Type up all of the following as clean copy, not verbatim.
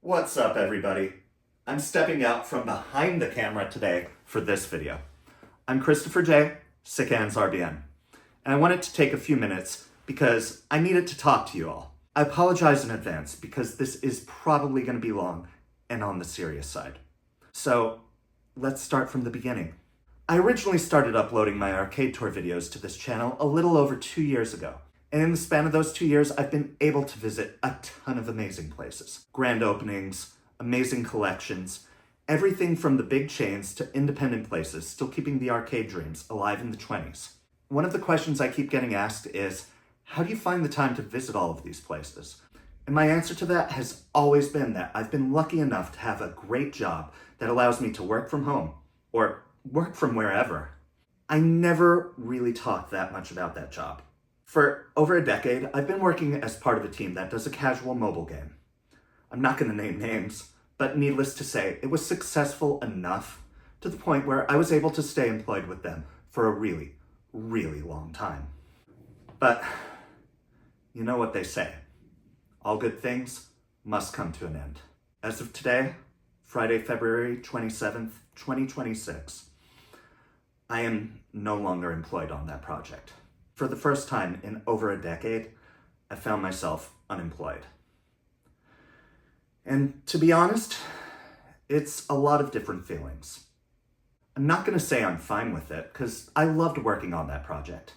What's up, everybody? I'm stepping out from behind the camera today for this video. I'm Christopher J, Sick Hands RBN, and I wanted to take a few minutes because I needed to talk to you all. I apologize in advance because this is probably going to be long and on the serious side. So let's start from the beginning. I originally started uploading my arcade tour videos to this channel a little over 2 years ago. And in the span of those 2 years, I've been able to visit a ton of amazing places. Grand openings, amazing collections, everything from the big chains to independent places, still keeping the arcade dreams alive in the 20s. One of the questions I keep getting asked is, how do you find the time to visit all of these places? And my answer to that has always been that I've been lucky enough to have a great job that allows me to work from home, or work from wherever. I never really talked that much about that job. For over a decade, I've been working as part of a team that does a casual mobile game. I'm not going to name names, but needless to say, it was successful enough to the point where I was able to stay employed with them for a really, really long time. But you know what they say, all good things must come to an end. As of today, Friday, February 27th, 2026, I am no longer employed on that project. For the first time in over a decade, I found myself unemployed. And to be honest, it's a lot of different feelings. I'm not going to say I'm fine with it, because I loved working on that project.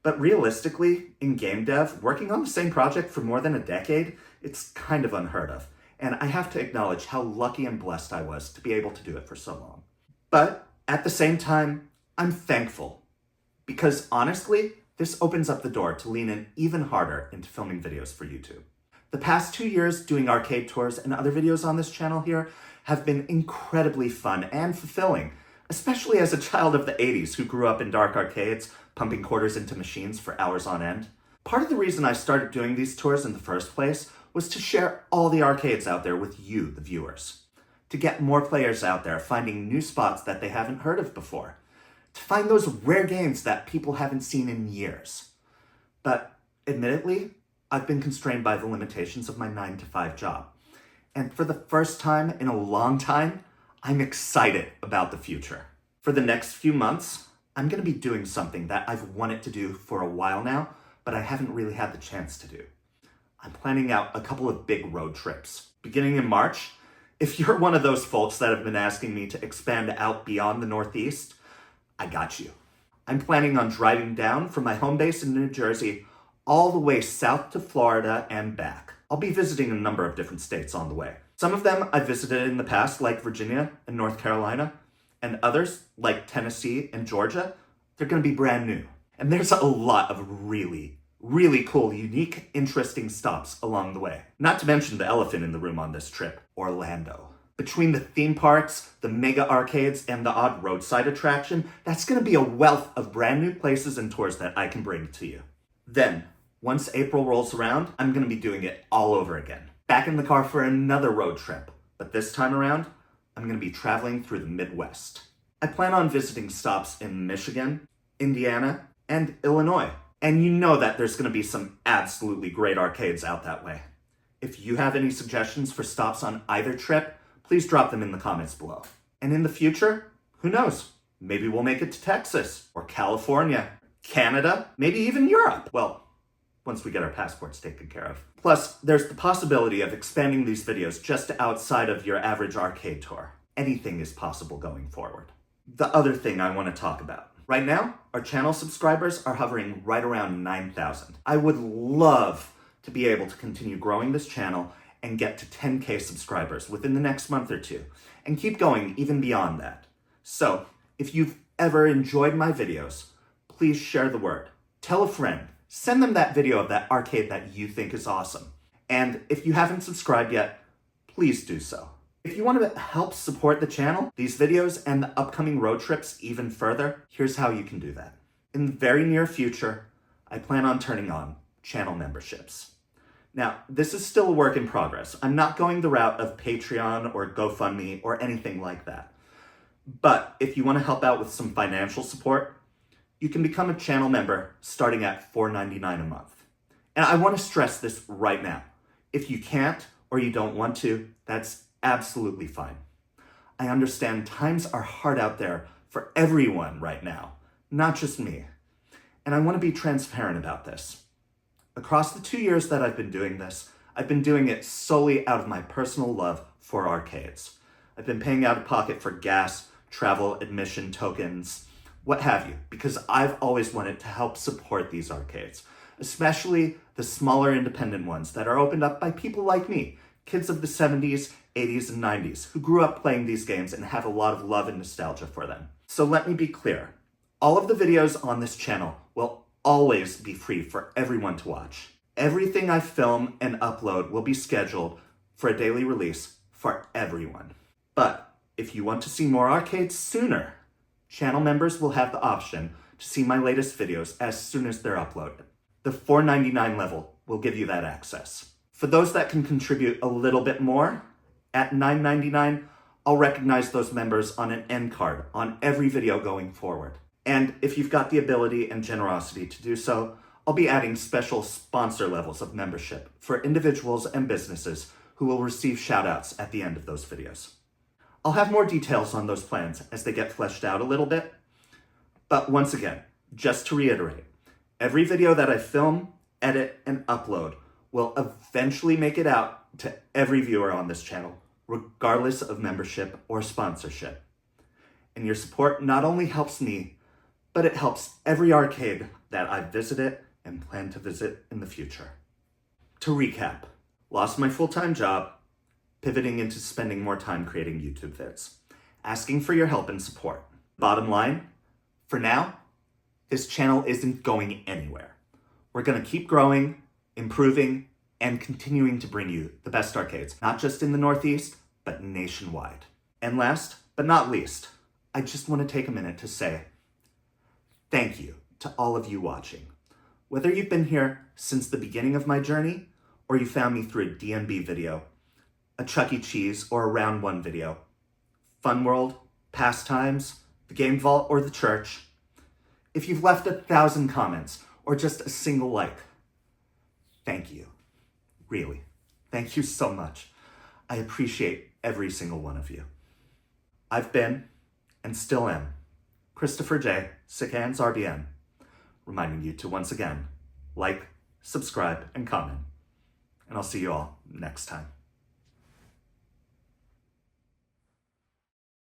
But realistically, in game dev, working on the same project for more than a decade, it's kind of unheard of. And I have to acknowledge how lucky and blessed I was to be able to do it for so long. But at the same time, I'm thankful. Because honestly, this opens up the door to lean in even harder into filming videos for YouTube. The past 2 years doing arcade tours and other videos on this channel here have been incredibly fun and fulfilling, especially as a child of the 80s who grew up in dark arcades, pumping quarters into machines for hours on end. Part of the reason I started doing these tours in the first place was to share all the arcades out there with you, the viewers. To get more players out there finding new spots that they haven't heard of before. To find those rare games that people haven't seen in years. But admittedly, I've been constrained by the limitations of my 9-to-5 job. And for the first time in a long time, I'm excited about the future. For the next few months, I'm going to be doing something that I've wanted to do for a while now, but I haven't really had the chance to do. I'm planning out a couple of big road trips. Beginning in March, if you're one of those folks that have been asking me to expand out beyond the Northeast, I got you. I'm planning on driving down from my home base in New Jersey all the way south to Florida and back. I'll be visiting a number of different states on the way. Some of them I've visited in the past, like Virginia and North Carolina, and others, like Tennessee and Georgia, they're gonna be brand new. And there's a lot of really, really cool, unique, interesting stops along the way. Not to mention the elephant in the room on this trip, Orlando. Between the theme parks, the mega arcades, and the odd roadside attraction, that's going to be a wealth of brand new places and tours that I can bring to you. Then, once April rolls around, I'm going to be doing it all over again. Back in the car for another road trip, but this time around, I'm going to be traveling through the Midwest. I plan on visiting stops in Michigan, Indiana, and Illinois. And you know that there's going to be some absolutely great arcades out that way. If you have any suggestions for stops on either trip, please drop them in the comments below. And in the future, who knows? Maybe we'll make it to Texas, or California, Canada, maybe even Europe. Well, once we get our passports taken care of. Plus, there's the possibility of expanding these videos just outside of your average arcade tour. Anything is possible going forward. The other thing I want to talk about. Right now, our channel subscribers are hovering right around 9,000. I would love to be able to continue growing this channel and get to 10K subscribers within the next month or two, and keep going even beyond that. So, if you've ever enjoyed my videos, please share the word. Tell a friend. Send them that video of that arcade that you think is awesome. And if you haven't subscribed yet, please do so. If you want to help support the channel, these videos, and the upcoming road trips even further, here's how you can do that. In the very near future, I plan on turning on channel memberships. Now, this is still a work in progress. I'm not going the route of Patreon or GoFundMe or anything like that. But if you want to help out with some financial support, you can become a channel member starting at $4.99 a month. And I want to stress this right now. If you can't or you don't want to, that's absolutely fine. I understand times are hard out there for everyone right now, not just me. And I want to be transparent about this. Across the 2 years that I've been doing this, I've been doing it solely out of my personal love for arcades. I've been paying out of pocket for gas, travel, admission tokens, what have you, because I've always wanted to help support these arcades, especially the smaller independent ones that are opened up by people like me, kids of the 70s, 80s, and 90s, who grew up playing these games and have a lot of love and nostalgia for them. So let me be clear. All of the videos on this channel will always be free for everyone to watch. Everything I film and upload will be scheduled for a daily release for everyone. But if you want to see more arcades sooner, channel members will have the option to see my latest videos as soon as they're uploaded. The $4.99 level will give you that access. For those that can contribute a little bit more, at $9.99, I'll recognize those members on an end card on every video going forward. And if you've got the ability and generosity to do so, I'll be adding special sponsor levels of membership for individuals and businesses who will receive shoutouts at the end of those videos. I'll have more details on those plans as they get fleshed out a little bit. But once again, just to reiterate, every video that I film, edit, and upload will eventually make it out to every viewer on this channel, regardless of membership or sponsorship. And your support not only helps me, but it helps every arcade that I've visited and plan to visit in the future. To recap, lost my full-time job, pivoting into spending more time creating YouTube vids, asking for your help and support. Bottom line, for now, this channel isn't going anywhere. We're gonna keep growing, improving, and continuing to bring you the best arcades, not just in the Northeast, but nationwide. And last but not least, I just want to take a minute to say thank you to all of you watching. Whether you've been here since the beginning of my journey, or you found me through a DMB video, a Chuck E. Cheese or a Round 1 video, Fun World, Pastimes, the Game Vault, or the church, if you've left 1,000 comments or just a single like, thank you. Really, thank you so much. I appreciate every single one of you. I've been, and still am, Christopher J. Sick Hands RBN, reminding you to once again, like, subscribe, and comment. And I'll see you all next time.